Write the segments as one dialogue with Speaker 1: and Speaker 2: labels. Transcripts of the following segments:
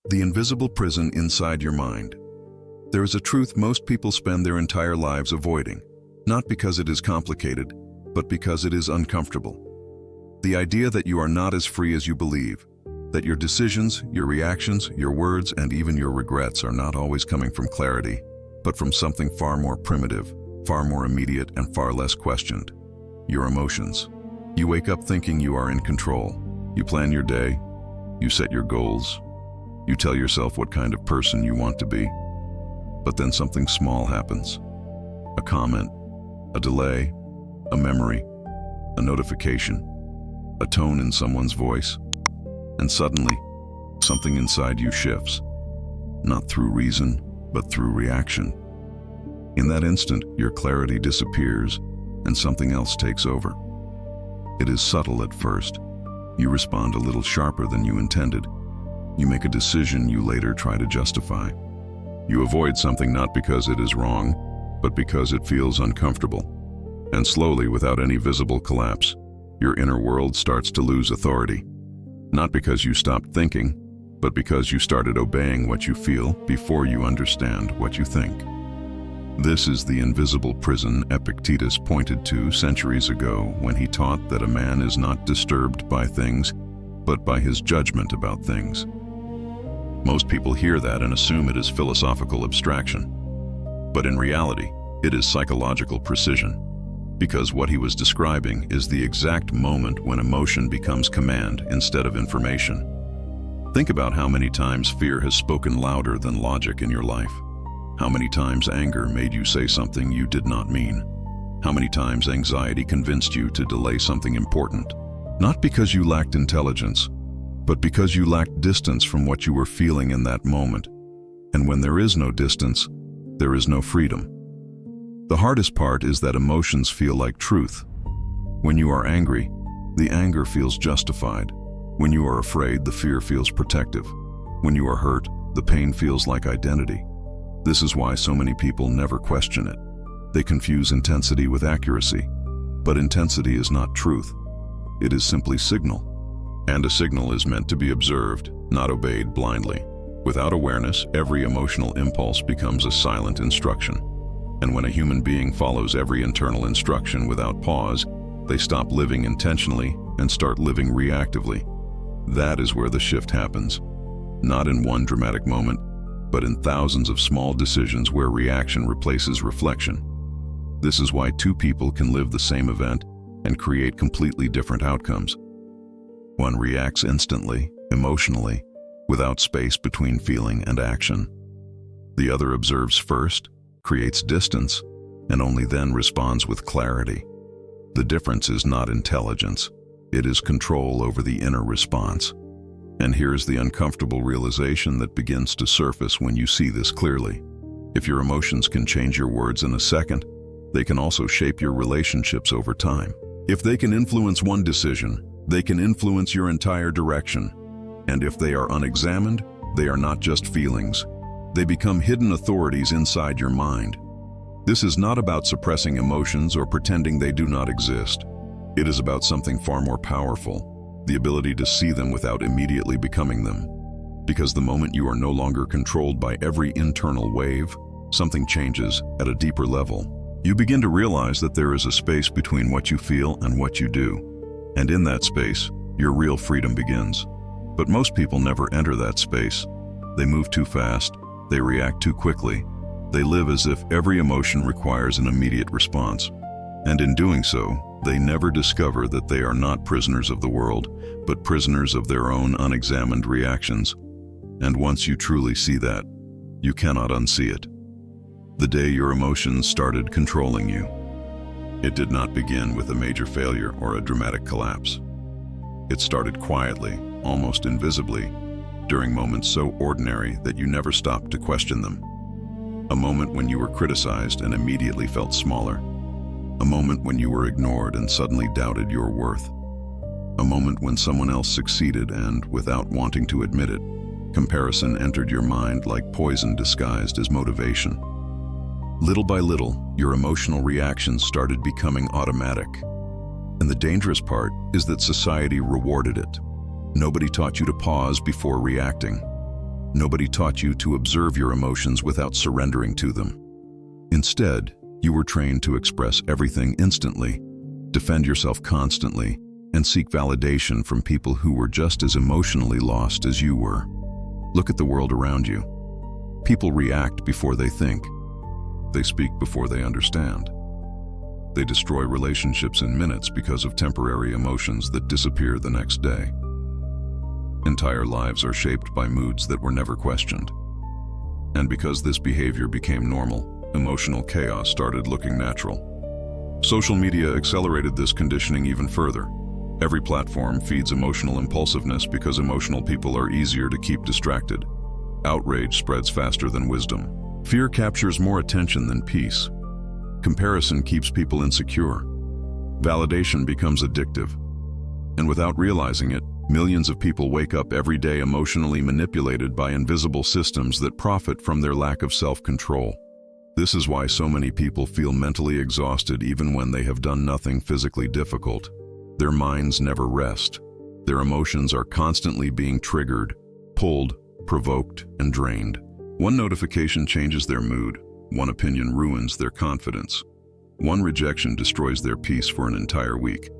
Speaker 1: The invisible prison inside your mind. There is a truth most people spend their entire lives avoiding, not because it is complicated, but because it is uncomfortable. The idea that you are not as free as you believe, that your decisions, your reactions, your words, and even your regrets are not always coming from clarity, but from something far more primitive, far more immediate, and far less questioned. Your emotions. You wake up thinking you are in control. You plan your day. You set your goals. You tell yourself what kind of person you want to be. But then something small happens. A comment, a delay, a memory, a notification, a tone in someone's voice, and suddenly, something inside you shifts. Not through reason, but through reaction. In that instant, your clarity disappears, and something else takes over. It is subtle at first. You respond a little sharper than you intended. You make a decision you later try to justify. You avoid something not because it is wrong, but because it feels uncomfortable. And slowly, without any visible collapse, your inner world starts to lose authority. Not because you stopped thinking, but because you started obeying what you feel before you understand what you think. This is the invisible prison Epictetus pointed to centuries ago when he taught that a man is not disturbed by things, but by his judgment about things. Most people hear that and assume it is philosophical abstraction. But in reality, it is psychological precision, because what he was describing is the exact moment when emotion becomes command instead of information. Think about how many times fear has spoken louder than logic in your life. How many times anger made you say something you did not mean? How many times anxiety convinced you to delay something important? Not because you lacked intelligence, but because you lacked distance from what you were feeling in that moment. And when there is no distance, there is no freedom. The hardest part is that emotions feel like truth. When you are angry, the anger feels justified. When you are afraid, the fear feels protective. When you are hurt, the pain feels like identity. This is why so many people never question it. They confuse intensity with accuracy. But intensity is not truth. It is simply signal. And a signal is meant to be observed, not obeyed blindly. Without awareness, every emotional impulse becomes a silent instruction. And when a human being follows every internal instruction without pause, they stop living intentionally and start living reactively. That is where the shift happens. Not in one dramatic moment, but in thousands of small decisions where reaction replaces reflection. This is why two people can live the same event and create completely different outcomes. One reacts instantly, emotionally, without space between feeling and action. The other observes first, creates distance, and only then responds with clarity. The difference is not intelligence. It is control over the inner response. And here's the uncomfortable realization that begins to surface when you see this clearly. If your emotions can change your words in a second, they can also shape your relationships over time. If they can influence one decision, they can influence your entire direction. And if they are unexamined, they are not just feelings. They become hidden authorities inside your mind. This is not about suppressing emotions or pretending they do not exist. It is about something far more powerful, the ability to see them without immediately becoming them. Because the moment you are no longer controlled by every internal wave, something changes at a deeper level. You begin to realize that there is a space between what you feel and what you do. And in that space, your real freedom begins. But most people never enter that space. They move too fast. They react too quickly. They live as if every emotion requires an immediate response. And in doing so, they never discover that they are not prisoners of the world, but prisoners of their own unexamined reactions. And once you truly see that, you cannot unsee it. The day your emotions started controlling you. It did not begin with a major failure or a dramatic collapse. It started quietly, almost invisibly, during moments so ordinary that you never stopped to question them. A moment when you were criticized and immediately felt smaller. A moment when you were ignored and suddenly doubted your worth. A moment when someone else succeeded and, without wanting to admit it, comparison entered your mind like poison disguised as motivation. Little by little, your emotional reactions started becoming automatic. And the dangerous part is that society rewarded it. Nobody taught you to pause before reacting. Nobody taught you to observe your emotions without surrendering to them. Instead, you were trained to express everything instantly, defend yourself constantly, and seek validation from people who were just as emotionally lost as you were. Look at the world around you. People react before they think. They speak before they understand. They destroy relationships in minutes because of temporary emotions that disappear the next day. Entire lives are shaped by moods that were never questioned. And because this behavior became normal, emotional chaos started looking natural. Social media accelerated this conditioning even further. Every platform feeds emotional impulsiveness because emotional people are easier to keep distracted. Outrage spreads faster than wisdom. Fear captures more attention than peace. Comparison keeps people insecure. Validation becomes addictive. And without realizing it, millions of people wake up every day emotionally manipulated by invisible systems that profit from their lack of self-control. This is why so many people feel mentally exhausted even when they have done nothing physically difficult. Their minds never rest. Their emotions are constantly being triggered, pulled, provoked, and drained. One notification changes their mood. One opinion ruins their confidence. One rejection destroys their peace for an entire week.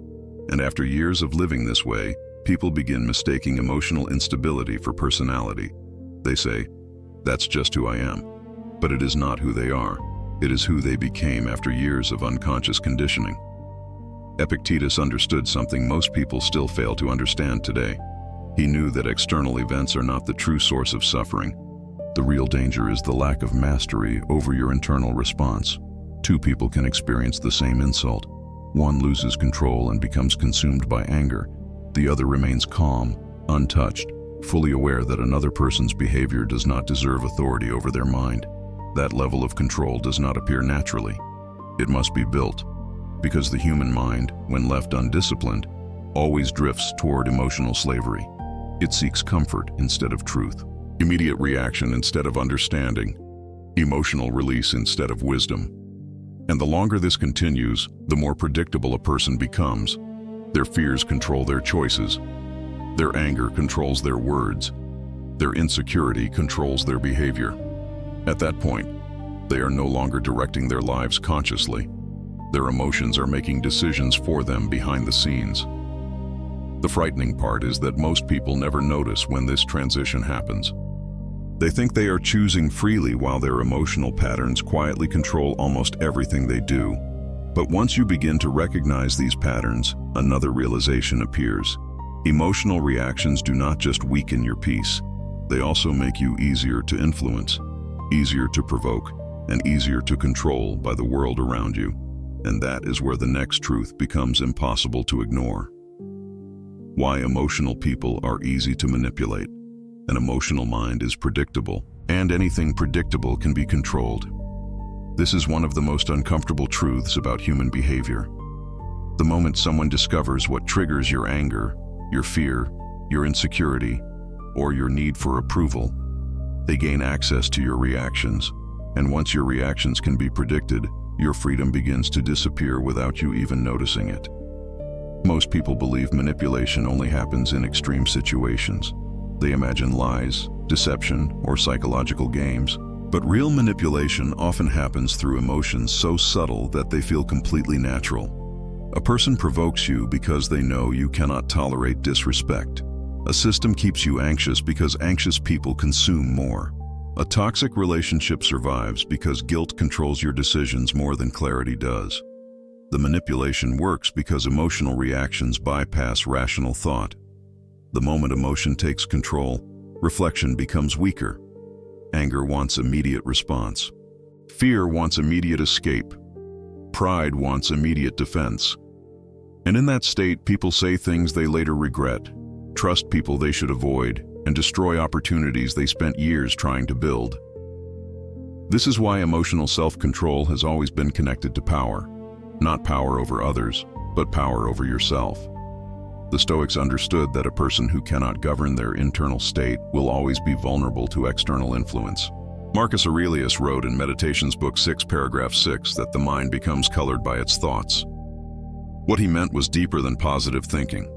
Speaker 1: And after years of living this way, people begin mistaking emotional instability for personality. They say, "That's just who I am." But it is not who they are. It is who they became after years of unconscious conditioning. Epictetus understood something most people still fail to understand today. He knew that external events are not the true source of suffering. The real danger is the lack of mastery over your internal response. Two people can experience the same insult. One loses control and becomes consumed by anger. The other remains calm, untouched, fully aware that another person's behavior does not deserve authority over their mind. That level of control does not appear naturally. It must be built, because the human mind, when left undisciplined, always drifts toward emotional slavery. It seeks comfort instead of truth, immediate reaction instead of understanding, emotional release instead of wisdom. And the longer this continues, the more predictable a person becomes. Their fears control their choices. Their anger controls their words. Their insecurity controls their behavior. At that point, they are no longer directing their lives consciously. Their emotions are making decisions for them behind the scenes. The frightening part is that most people never notice when this transition happens. They think they are choosing freely while their emotional patterns quietly control almost everything they do. But once you begin to recognize these patterns, another realization appears. Emotional reactions do not just weaken your peace. They also make you easier to influence, easier to provoke, and easier to control by the world around you. And that is where the next truth becomes impossible to ignore. Why emotional people are easy to manipulate. An emotional mind is predictable, and anything predictable can be controlled. This is one of the most uncomfortable truths about human behavior. The moment someone discovers what triggers your anger, your fear, your insecurity, or your need for approval, they gain access to your reactions. And once your reactions can be predicted, your freedom begins to disappear without you even noticing it. Most people believe manipulation only happens in extreme situations. They imagine lies, deception, or psychological games. But real manipulation often happens through emotions so subtle that they feel completely natural. A person provokes you because they know you cannot tolerate disrespect. A system keeps you anxious because anxious people consume more. A toxic relationship survives because guilt controls your decisions more than clarity does. The manipulation works because emotional reactions bypass rational thought. The moment emotion takes control, reflection becomes weaker. Anger wants immediate response. Fear wants immediate escape. Pride wants immediate defense. And in that state, people say things they later regret, trust people they should avoid, and destroy opportunities they spent years trying to build. This is why emotional self-control has always been connected to power. Not power over others, but power over yourself. The Stoics understood that a person who cannot govern their internal state will always be vulnerable to external influence. Marcus Aurelius wrote in Meditations Book 6, paragraph 6, that the mind becomes colored by its thoughts. What he meant was deeper than positive thinking.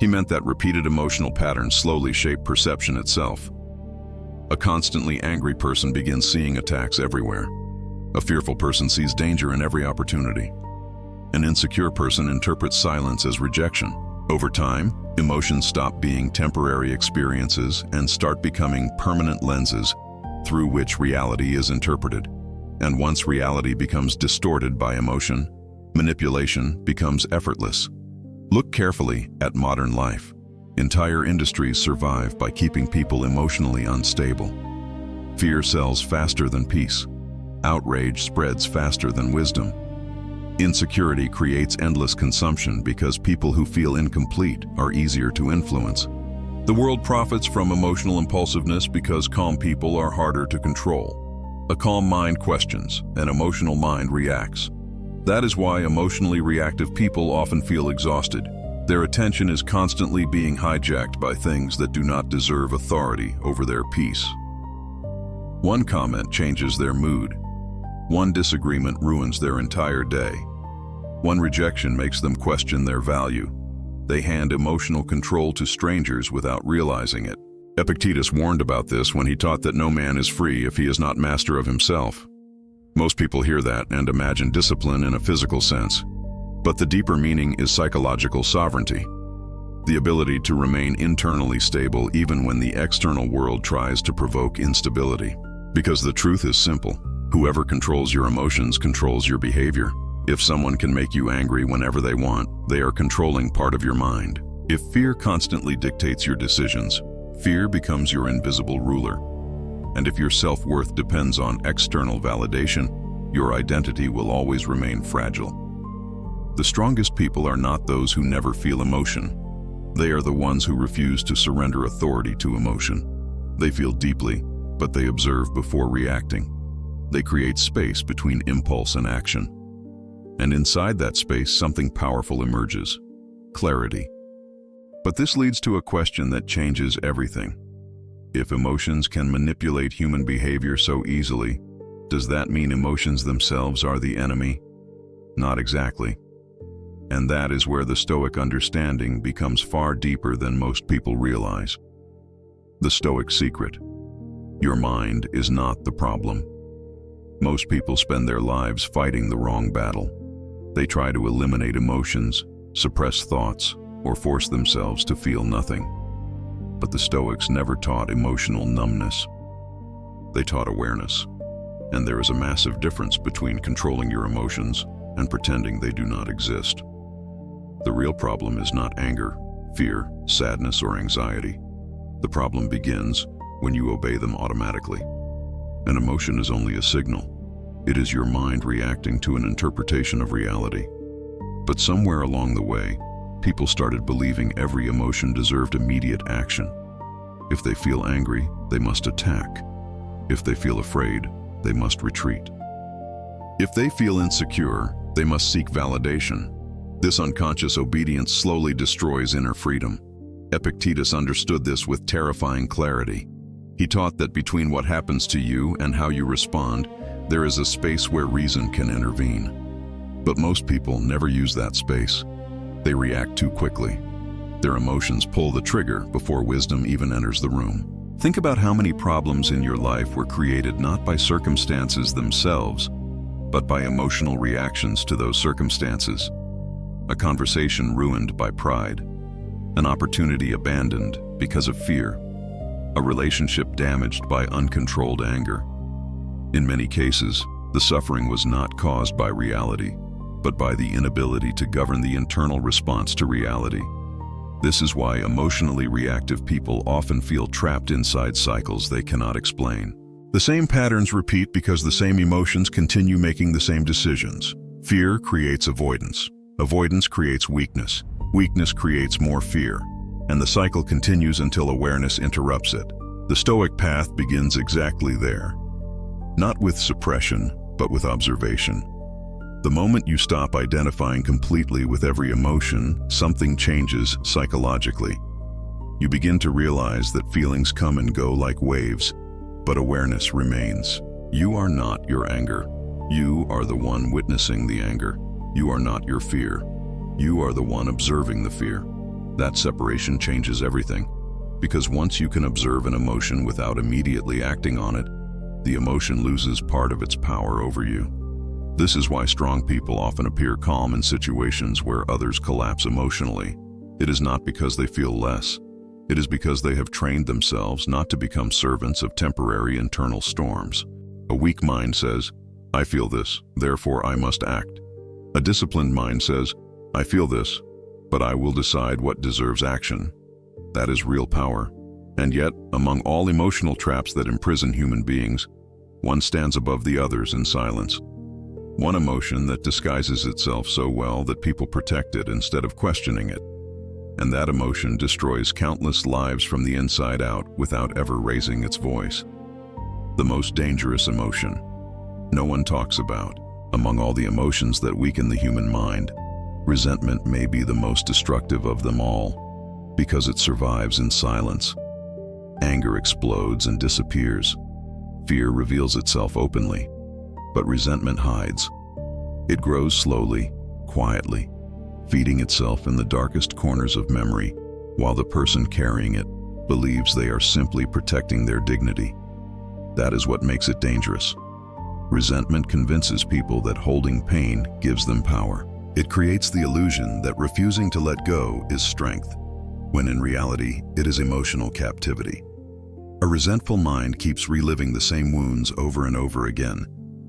Speaker 1: He meant that repeated emotional patterns slowly shape perception itself. A constantly angry person begins seeing attacks everywhere. A fearful person sees danger in every opportunity. An insecure person interprets silence as rejection. Over time, emotions stop being temporary experiences and start becoming permanent lenses through which reality is interpreted. And once reality becomes distorted by emotion, manipulation becomes effortless. Look carefully at modern life. Entire industries survive by keeping people emotionally unstable. Fear sells faster than peace. Outrage spreads faster than wisdom. Insecurity creates endless consumption because people who feel incomplete are easier to influence. The world profits from emotional impulsiveness because calm people are harder to control. A calm mind questions, an emotional mind reacts. That is why emotionally reactive people often feel exhausted. Their attention is constantly being hijacked by things that do not deserve authority over their peace. One comment changes their mood. One disagreement ruins their entire day. One rejection makes them question their value. They hand emotional control to strangers without realizing it. Epictetus warned about this when he taught that no man is free if he is not master of himself. Most people hear that and imagine discipline in a physical sense. But the deeper meaning is psychological sovereignty. The ability to remain internally stable even when the external world tries to provoke instability. Because the truth is simple. Whoever controls your emotions controls your behavior. If someone can make you angry whenever they want, they are controlling part of your mind. If fear constantly dictates your decisions, fear becomes your invisible ruler. And if your self-worth depends on external validation, your identity will always remain fragile. The strongest people are not those who never feel emotion. They are the ones who refuse to surrender authority to emotion. They feel deeply, but they observe before reacting. They create space between impulse and action. And inside that space, something powerful emerges: clarity. But this leads to a question that changes everything. If emotions can manipulate human behavior so easily, does that mean emotions themselves are the enemy? Not exactly. And that is where the Stoic understanding becomes far deeper than most people realize. The Stoic secret: your mind is not the problem. Most people spend their lives fighting the wrong battle. They try to eliminate emotions, suppress thoughts, or force themselves to feel nothing. But the Stoics never taught emotional numbness. They taught awareness. And there is a massive difference between controlling your emotions and pretending they do not exist. The real problem is not anger, fear, sadness, or anxiety. The problem begins when you obey them automatically. An emotion is only a signal. It is your mind reacting to an interpretation of reality. But somewhere along the way, people started believing every emotion deserved immediate action. If they feel angry, they must attack. If they feel afraid, they must retreat. If they feel insecure, they must seek validation. This unconscious obedience slowly destroys inner freedom. Epictetus understood this with terrifying clarity. He taught that between what happens to you and how you respond, there is a space where reason can intervene. But most people never use that space. They react too quickly. Their emotions pull the trigger before wisdom even enters the room. Think about how many problems in your life were created not by circumstances themselves, but by emotional reactions to those circumstances. A conversation ruined by pride. An opportunity abandoned because of fear. A relationship damaged by uncontrolled anger. In many cases, the suffering was not caused by reality, but by the inability to govern the internal response to reality. This is why emotionally reactive people often feel trapped inside cycles they cannot explain. The same patterns repeat because the same emotions continue making the same decisions. Fear creates avoidance. Avoidance creates weakness. Weakness creates more fear. And the cycle continues until awareness interrupts it. The Stoic path begins exactly there. Not with suppression, but with observation. The moment you stop identifying completely with every emotion, something changes psychologically. You begin to realize that feelings come and go like waves, but awareness remains. You are not your anger. You are the one witnessing the anger. You are not your fear. You are the one observing the fear. That separation changes everything. Because once you can observe an emotion without immediately acting on it, the emotion loses part of its power over you. This is why strong people often appear calm in situations where others collapse emotionally. It is not because they feel less. It is because they have trained themselves not to become servants of temporary internal storms. A weak mind says, "I feel this, therefore I must act." A disciplined mind says, "I feel this, but I will decide what deserves action." That is real power. And yet, among all emotional traps that imprison human beings, one stands above the others in silence. One emotion that disguises itself so well that people protect it instead of questioning it. And that emotion destroys countless lives from the inside out without ever raising its voice. The most dangerous emotion no one talks about. Among all the emotions that weaken the human mind, resentment may be the most destructive of them all, because it survives in silence. Anger explodes and disappears. Fear reveals itself openly, but resentment hides. It grows slowly, quietly, feeding itself in the darkest corners of memory, while the person carrying it believes they are simply protecting their dignity. That is what makes it dangerous. Resentment convinces people that holding pain gives them power. It creates the illusion that refusing to let go is strength, when in reality, it is emotional captivity. A resentful mind keeps reliving the same wounds over and over again,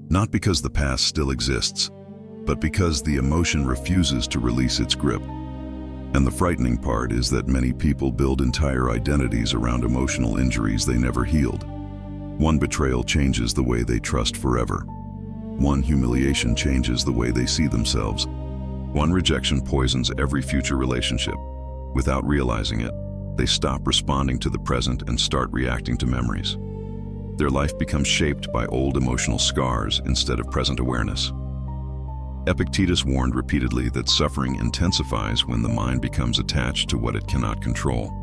Speaker 1: not because the past still exists, but because the emotion refuses to release its grip. And the frightening part is that many people build entire identities around emotional injuries they never healed. One betrayal changes the way they trust forever. One humiliation changes the way they see themselves. One rejection poisons every future relationship. Without realizing it, they stop responding to the present and start reacting to memories. Their life becomes shaped by old emotional scars instead of present awareness. Epictetus warned repeatedly that suffering intensifies when the mind becomes attached to what it cannot control.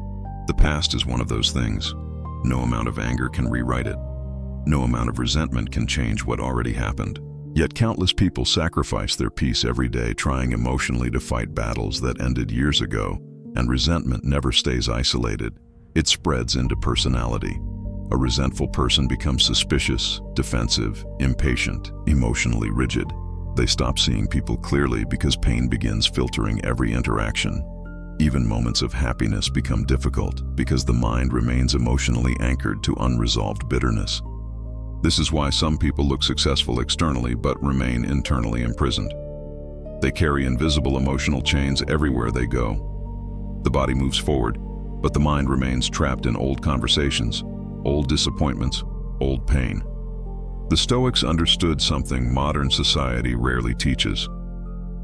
Speaker 1: The past is one of those things. No amount of anger can rewrite it. No amount of resentment can change what already happened. Yet countless people sacrifice their peace every day trying emotionally to fight battles that ended years ago, and resentment never stays isolated. It spreads into personality. A resentful person becomes suspicious, defensive, impatient, emotionally rigid. They stop seeing people clearly because pain begins filtering every interaction. Even moments of happiness become difficult because the mind remains emotionally anchored to unresolved bitterness. This is why some people look successful externally but remain internally imprisoned. They carry invisible emotional chains everywhere they go. The body moves forward, but the mind remains trapped in old conversations, old disappointments, old pain. The Stoics understood something modern society rarely teaches.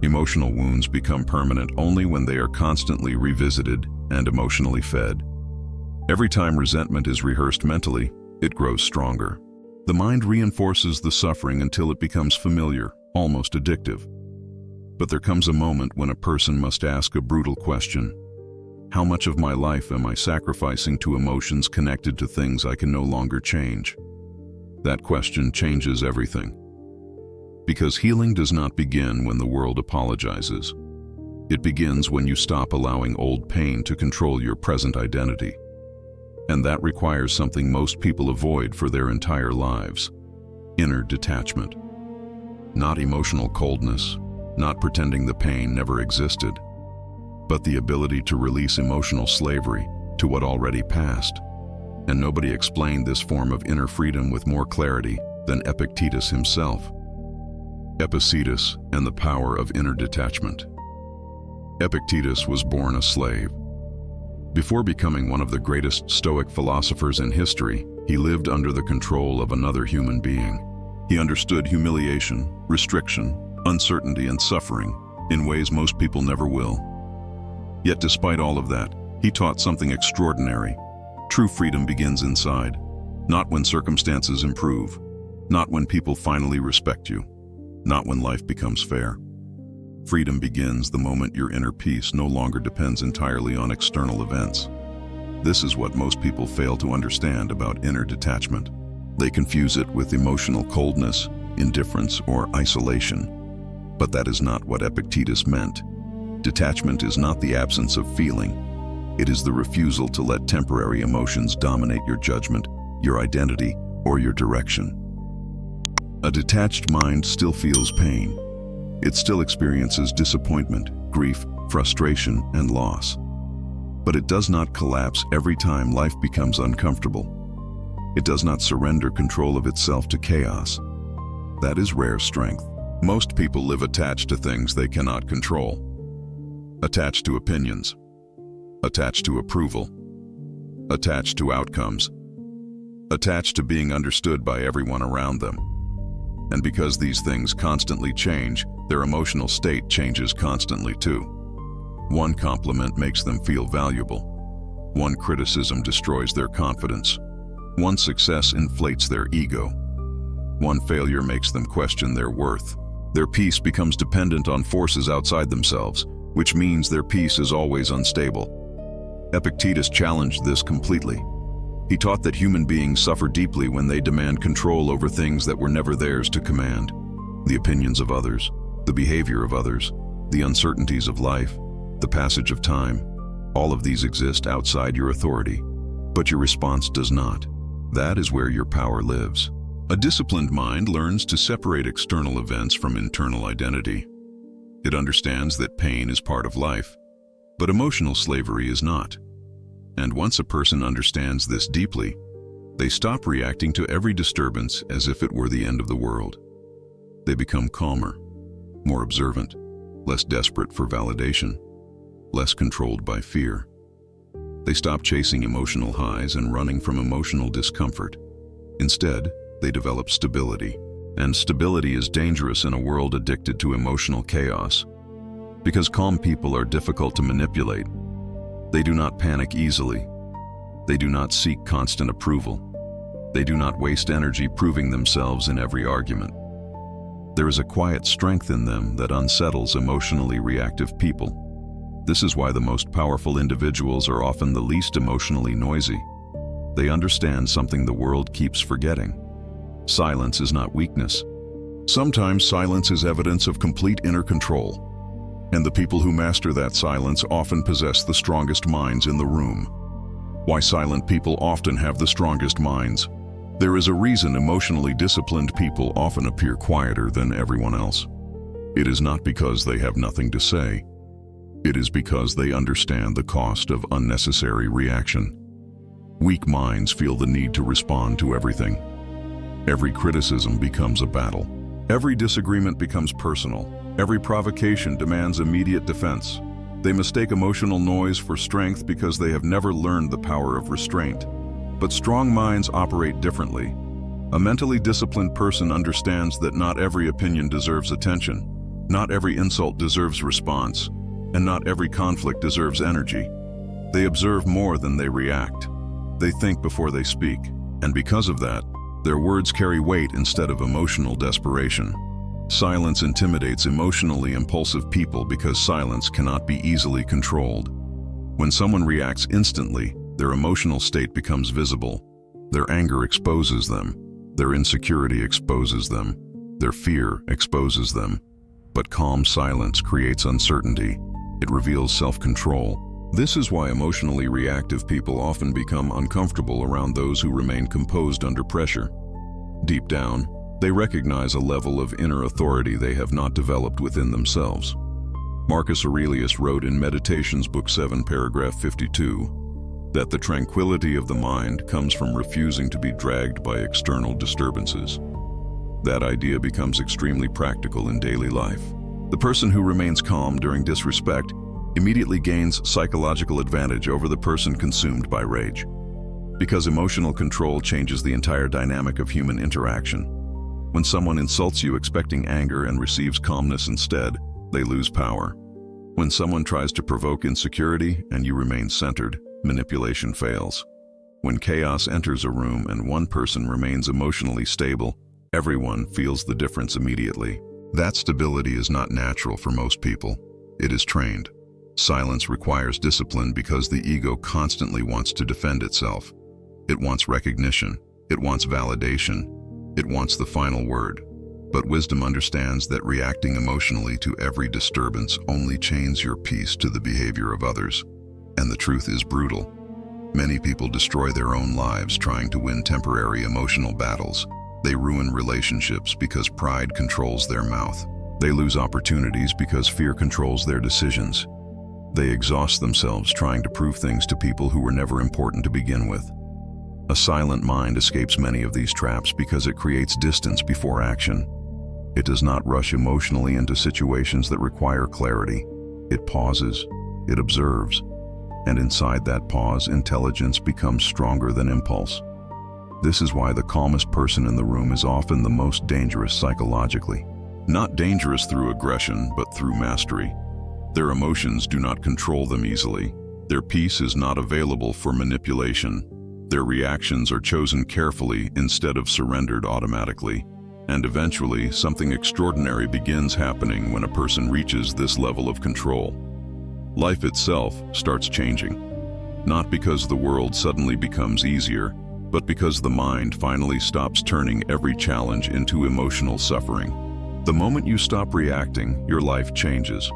Speaker 1: Emotional wounds become permanent only when they are constantly revisited and emotionally fed. Every time resentment is rehearsed mentally, it grows stronger. The mind reinforces the suffering until it becomes familiar, almost addictive. But there comes a moment when a person must ask a brutal question. How much of my life am I sacrificing to emotions connected to things I can no longer change? That question changes everything. Because healing does not begin when the world apologizes. It begins when you stop allowing old pain to control your present identity. And that requires something most people avoid for their entire lives: inner detachment. Not emotional coldness, not pretending the pain never existed, but the ability to release emotional slavery to what already passed. And nobody explained this form of inner freedom with more clarity than Epictetus himself. Epictetus and the power of inner detachment. Epictetus was born a slave. Before becoming one of the greatest Stoic philosophers in history, he lived under the control of another human being. He understood humiliation, restriction, uncertainty, and suffering in ways most people never will. Yet despite all of that, he taught something extraordinary. True freedom begins inside, not when circumstances improve, not when people finally respect you, not when life becomes fair. Freedom begins the moment your inner peace no longer depends entirely on external events. This is what most people fail to understand about inner detachment. They confuse it with emotional coldness, indifference, or isolation. But that is not what Epictetus meant. Detachment is not the absence of feeling. It is the refusal to let temporary emotions dominate your judgment, your identity, or your direction. A detached mind still feels pain. It still experiences disappointment, grief, frustration, and loss. But it does not collapse every time life becomes uncomfortable. It does not surrender control of itself to chaos. That is rare strength. Most people live attached to things they cannot control. Attached to opinions. Attached to approval. Attached to outcomes. Attached to being understood by everyone around them. And because these things constantly change, their emotional state changes constantly too. One compliment makes them feel valuable. One criticism destroys their confidence. One success inflates their ego. One failure makes them question their worth. Their peace becomes dependent on forces outside themselves, which means their peace is always unstable. Epictetus challenged this completely. He taught that human beings suffer deeply when they demand control over things that were never theirs to command. The opinions of others, the behavior of others, the uncertainties of life, the passage of time, all of these exist outside your authority, but your response does not. That is where your power lives. A disciplined mind learns to separate external events from internal identity. It understands that pain is part of life, but emotional slavery is not. And once a person understands this deeply, they stop reacting to every disturbance as if it were the end of the world. They become calmer, more observant, less desperate for validation, less controlled by fear. They stop chasing emotional highs and running from emotional discomfort. Instead, they develop stability. And stability is dangerous in a world addicted to emotional chaos. Because calm people are difficult to manipulate. They do not panic easily. They do not seek constant approval. They do not waste energy proving themselves in every argument. There is a quiet strength in them that unsettles emotionally reactive people. This is why the most powerful individuals are often the least emotionally noisy. They understand something the world keeps forgetting. Silence is not weakness. Sometimes silence is evidence of complete inner control. And the people who master that silence often possess the strongest minds in the room. Why silent people often have the strongest minds? There is a reason emotionally disciplined people often appear quieter than everyone else. It is not because they have nothing to say. It is because they understand the cost of unnecessary reaction. Weak minds feel the need to respond to everything. Every criticism becomes a battle. Every disagreement becomes personal. Every provocation demands immediate defense. They mistake emotional noise for strength because they have never learned the power of restraint. But strong minds operate differently. A mentally disciplined person understands that not every opinion deserves attention, not every insult deserves response, and not every conflict deserves energy. They observe more than they react. They think before they speak, and because of that, their words carry weight instead of emotional desperation. Silence intimidates emotionally impulsive people because silence cannot be easily controlled. When someone reacts instantly, their emotional state becomes visible. Their anger exposes them. Their insecurity exposes them. Their fear exposes them. But calm silence creates uncertainty. It reveals self-control. This is why emotionally reactive people often become uncomfortable around those who remain composed under pressure. Deep down, they recognize a level of inner authority they have not developed within themselves. Marcus Aurelius wrote in Meditations, Book 7, paragraph 52, that the tranquility of the mind comes from refusing to be dragged by external disturbances. That idea becomes extremely practical in daily life. The person who remains calm during disrespect immediately gains psychological advantage over the person consumed by rage. Because emotional control changes the entire dynamic of human interaction. When someone insults you expecting anger and receives calmness instead, they lose power. When someone tries to provoke insecurity and you remain centered, manipulation fails. When chaos enters a room and one person remains emotionally stable, everyone feels the difference immediately. That stability is not natural for most people. It is trained. Silence requires discipline because the ego constantly wants to defend itself. It wants recognition. It wants validation. It wants the final word. But wisdom understands that reacting emotionally to every disturbance only chains your peace to the behavior of others. And the truth is brutal. Many people destroy their own lives trying to win temporary emotional battles. They ruin relationships because pride controls their mouth. They lose opportunities because fear controls their decisions. They exhaust themselves trying to prove things to people who were never important to begin with. A silent mind escapes many of these traps because it creates distance before action. It does not rush emotionally into situations that require clarity. It pauses, it observes, and inside that pause, intelligence becomes stronger than impulse. This is why the calmest person in the room is often the most dangerous psychologically. Not dangerous through aggression, but through mastery. Their emotions do not control them easily. Their peace is not available for manipulation. Their reactions are chosen carefully instead of surrendered automatically. And eventually, something extraordinary begins happening when a person reaches this level of control. Life itself starts changing. Not because the world suddenly becomes easier, but because the mind finally stops turning every challenge into emotional suffering. The moment you stop reacting, your life changes.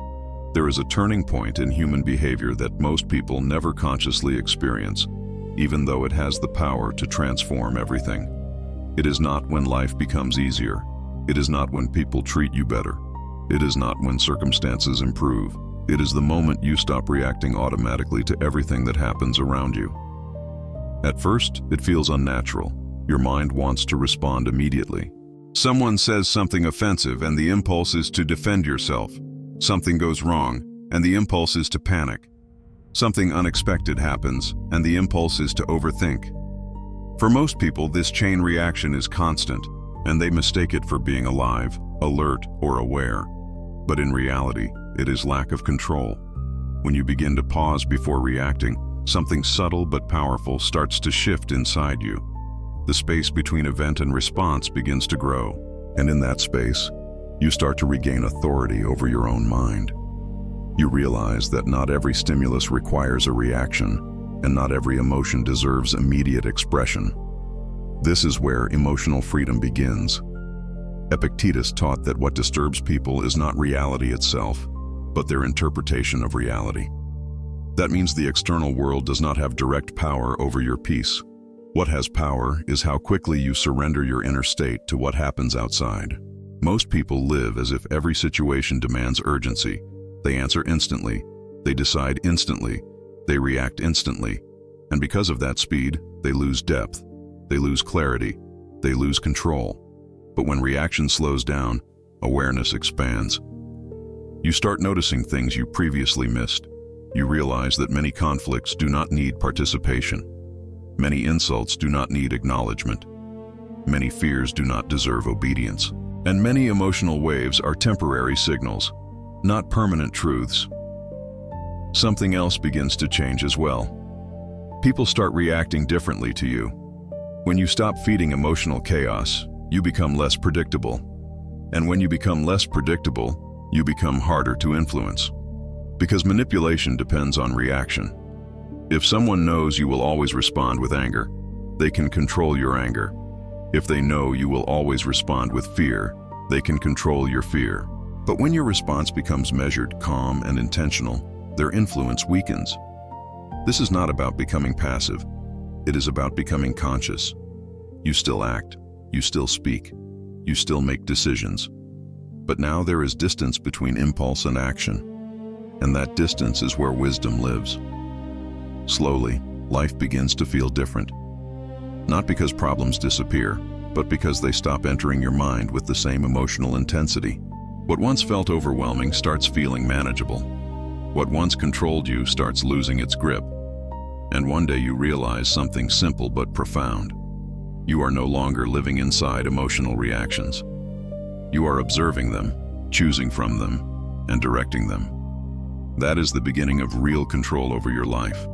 Speaker 1: There is a turning point in human behavior that most people never consciously experience, even though it has the power to transform everything. It is not when life becomes easier. It is not when people treat you better. It is not when circumstances improve. It is the moment you stop reacting automatically to everything that happens around you. At first, it feels unnatural. Your mind wants to respond immediately. Someone says something offensive and the impulse is to defend yourself. Something goes wrong and the impulse is to panic. Something unexpected happens and the impulse is to overthink. For most people, this chain reaction is constant, and they mistake it for being alive, alert, or aware. But in reality, it is lack of control. When you begin to pause before reacting, something subtle but powerful starts to shift inside you. The space between event and response begins to grow, and in that space, you start to regain authority over your own mind. You realize that not every stimulus requires a reaction, and not every emotion deserves immediate expression. This is where emotional freedom begins. Epictetus taught that what disturbs people is not reality itself, but their interpretation of reality. That means the external world does not have direct power over your peace. What has power is how quickly you surrender your inner state to what happens outside. Most people live as if every situation demands urgency. They answer instantly, they decide instantly, they react instantly, and because of that speed, they lose depth, they lose clarity, they lose control. But when reaction slows down, awareness expands. You start noticing things you previously missed. You realize that many conflicts do not need participation. Many insults do not need acknowledgement. Many fears do not deserve obedience. And many emotional waves are temporary signals, not permanent truths. Something else begins to change as well. People start reacting differently to you. When you stop feeding emotional chaos, you become less predictable. And when you become less predictable, you become harder to influence. Because manipulation depends on reaction. If someone knows you will always respond with anger, they can control your anger. If they know you will always respond with fear, they can control your fear. But when your response becomes measured, calm, and intentional, their influence weakens. This is not about becoming passive. It is about becoming conscious. You still act, you still speak, you still make decisions. But now there is distance between impulse and action, and that distance is where wisdom lives. Slowly, life begins to feel different. Not because problems disappear, but because they stop entering your mind with the same emotional intensity. What once felt overwhelming starts feeling manageable. What once controlled you starts losing its grip. And one day you realize something simple but profound. You are no longer living inside emotional reactions. You are observing them, choosing from them, and directing them. That is the beginning of real control over your life.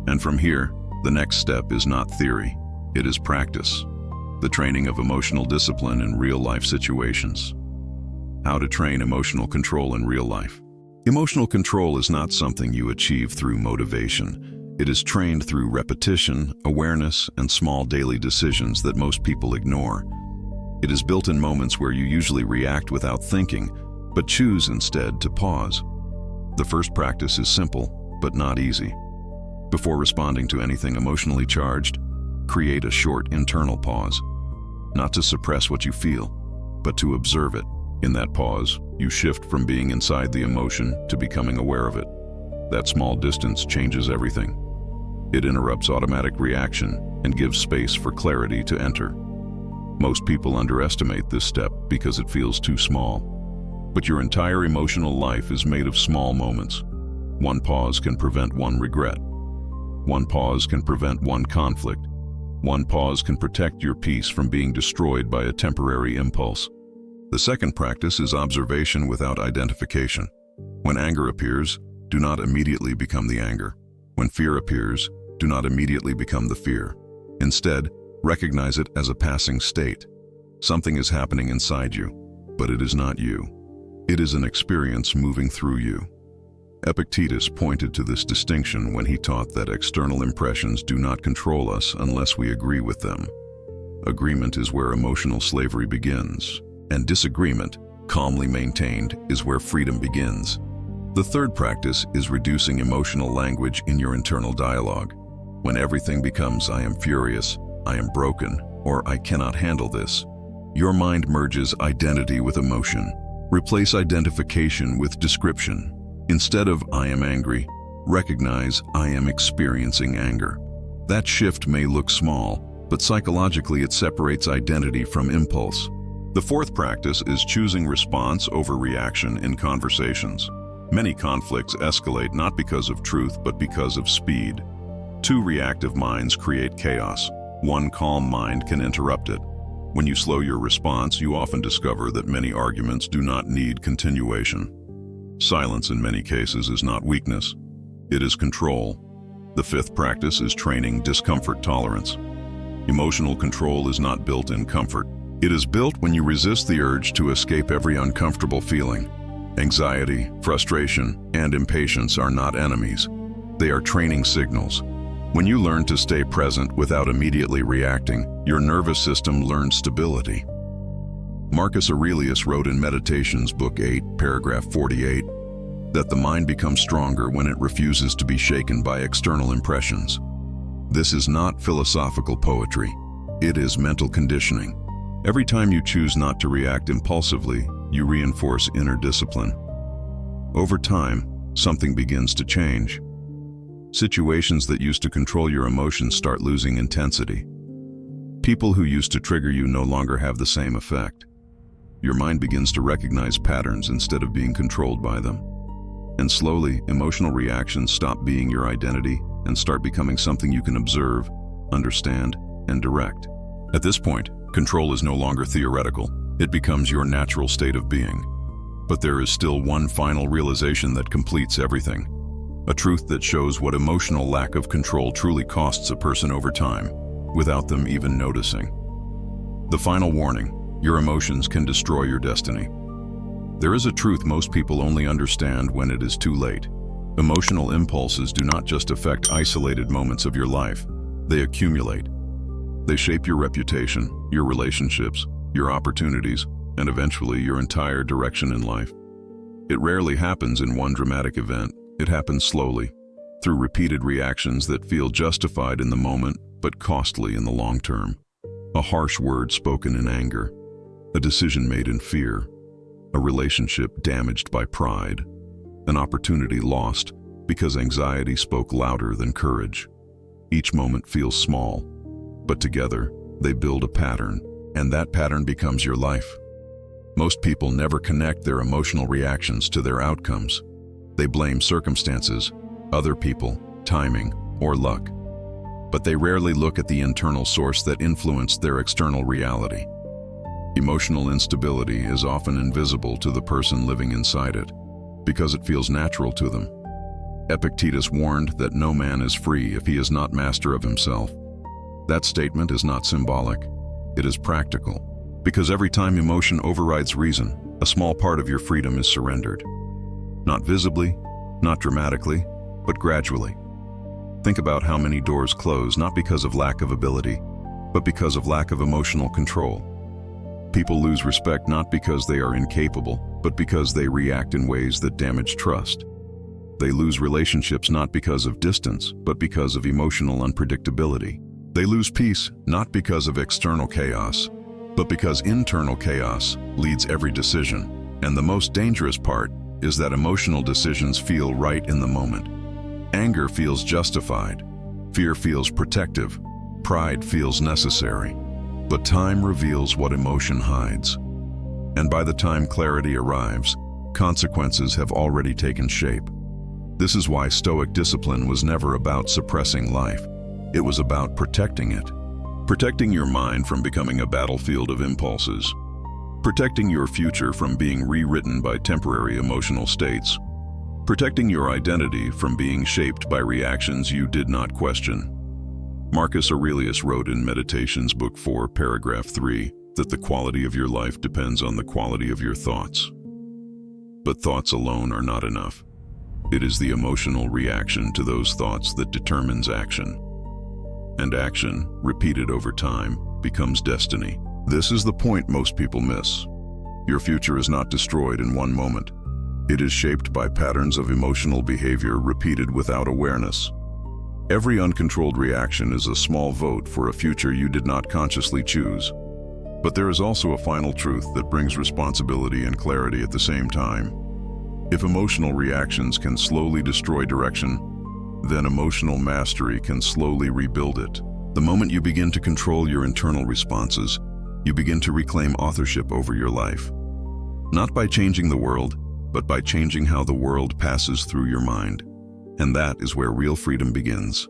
Speaker 1: And from here, the next step is not theory, it is practice. The training of emotional discipline in real-life situations. How to train emotional control in real life. Emotional control is not something you achieve through motivation. It is trained through repetition, awareness, and small daily decisions that most people ignore. It is built in moments where you usually react without thinking, but choose instead to pause. The first practice is simple, but not easy. Before responding to anything emotionally charged, create a short internal pause. Not to suppress what you feel, but to observe it. In that pause, you shift from being inside the emotion to becoming aware of it. That small distance changes everything. It interrupts automatic reaction and gives space for clarity to enter. Most people underestimate this step because it feels too small. But your entire emotional life is made of small moments. One pause can prevent one regret. One pause can prevent one conflict. One pause can protect your peace from being destroyed by a temporary impulse. The second practice is observation without identification. When anger appears, do not immediately become the anger. When fear appears, do not immediately become the fear. Instead, recognize it as a passing state. Something is happening inside you, but it is not you. It is an experience moving through you. Epictetus pointed to this distinction when he taught that external impressions do not control us unless we agree with them. Agreement is where emotional slavery begins, and disagreement, calmly maintained, is where freedom begins. The third practice is reducing emotional language in your internal dialogue. When everything becomes "I am furious," "I am broken," or "I cannot handle this," your mind merges identity with emotion. Replace identification with description. Instead of "I am angry," recognize "I am experiencing anger." That shift may look small, but psychologically it separates identity from impulse. The fourth practice is choosing response over reaction in conversations. Many conflicts escalate not because of truth, but because of speed. Two reactive minds create chaos. One calm mind can interrupt it. When you slow your response, you often discover that many arguments do not need continuation. Silence in many cases is not weakness. It is control. The fifth practice is training discomfort tolerance. Emotional control is not built in comfort. It is built when you resist the urge to escape every uncomfortable feeling. Anxiety, frustration, and impatience are not enemies. They are training signals. When you learn to stay present without immediately reacting, your nervous system learns stability. Marcus Aurelius wrote in Meditations, Book 8, paragraph 48, that the mind becomes stronger when it refuses to be shaken by external impressions. This is not philosophical poetry. It is mental conditioning. Every time you choose not to react impulsively, you reinforce inner discipline. Over time, something begins to change. Situations that used to control your emotions start losing intensity. People who used to trigger you no longer have the same effect. Your mind begins to recognize patterns instead of being controlled by them. And slowly, emotional reactions stop being your identity and start becoming something you can observe, understand, and direct. At this point, control is no longer theoretical. It becomes your natural state of being. But there is still one final realization that completes everything. A truth that shows what emotional lack of control truly costs a person over time, without them even noticing. The final warning: your emotions can destroy your destiny. There is a truth most people only understand when it is too late. Emotional impulses do not just affect isolated moments of your life. They accumulate. They shape your reputation, your relationships, your opportunities, and eventually your entire direction in life. It rarely happens in one dramatic event. It happens slowly, through repeated reactions that feel justified in the moment but costly in the long term. A harsh word spoken in anger, a decision made in fear, a relationship damaged by pride, an opportunity lost because anxiety spoke louder than courage. Each moment feels small, but together they build a pattern, and that pattern becomes your life. Most people never connect their emotional reactions to their outcomes. They blame circumstances, other people, timing, or luck. But they rarely look at the internal source that influenced their external reality. Emotional instability is often invisible to the person living inside it, because it feels natural to them. Epictetus warned that no man is free if he is not master of himself. That statement is not symbolic. It is practical, because every time emotion overrides reason, a small part of your freedom is surrendered. Not visibly, not dramatically, but gradually. Think about how many doors close not because of lack of ability, but because of lack of emotional control. People lose respect not because they are incapable, but because they react in ways that damage trust. They lose relationships not because of distance, but because of emotional unpredictability. They lose peace not because of external chaos, but because internal chaos leads every decision. And the most dangerous part is that emotional decisions feel right in the moment. Anger feels justified, fear feels protective, pride feels necessary. But time reveals what emotion hides. And by the time clarity arrives, consequences have already taken shape. This is why Stoic discipline was never about suppressing life. It was about protecting it. Protecting your mind from becoming a battlefield of impulses. Protecting your future from being rewritten by temporary emotional states. Protecting your identity from being shaped by reactions you did not question. Marcus Aurelius wrote in Meditations, Book 4, Paragraph 3, that the quality of your life depends on the quality of your thoughts. But thoughts alone are not enough. It is the emotional reaction to those thoughts that determines action. And action, repeated over time, becomes destiny. This is the point most people miss. Your future is not destroyed in one moment. It is shaped by patterns of emotional behavior repeated without awareness. Every uncontrolled reaction is a small vote for a future you did not consciously choose. But there is also a final truth that brings responsibility and clarity at the same time. If emotional reactions can slowly destroy direction, then emotional mastery can slowly rebuild it. The moment you begin to control your internal responses, you begin to reclaim authorship over your life. Not by changing the world, but by changing how the world passes through your mind. And that is where real freedom begins.